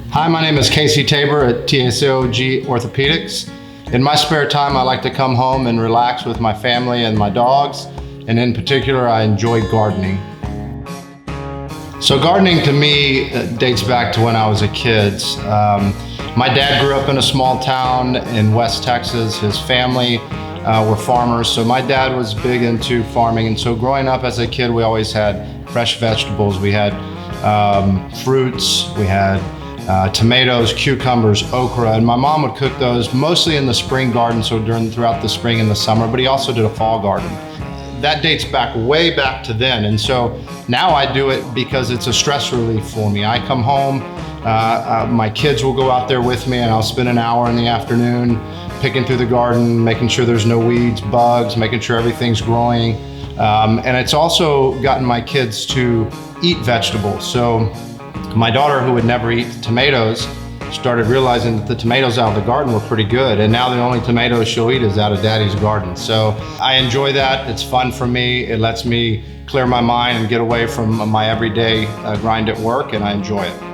Hi, my name is Casey Tabor at TSAOG Orthopaedics. In my spare time, I like to come home and relax with my family and my dogs, and in particular, I enjoy gardening. So gardening to me dates back to when I was a kid. My dad grew up in a small town in West Texas. His family were farmers, so my dad was big into farming, and so growing up as a kid, we always had fresh vegetables. We had fruits, we had tomatoes, cucumbers, okra, and my mom would cook those mostly in the spring garden, so throughout the spring and the summer, but he also did a fall garden. That dates back way back to then, and so now I do it because it's a stress relief for me. I come home, my kids will go out there with me, and I'll spend an hour in the afternoon picking through the garden, making sure there's no weeds, bugs, making sure everything's growing. And it's also gotten my kids to eat vegetables. So my daughter, who would never eat tomatoes, started realizing that the tomatoes out of the garden were pretty good, and now the only tomatoes she'll eat is out of Daddy's garden. So I enjoy that. It's fun for me. It lets me clear my mind and get away from my everyday grind at work, and I enjoy it.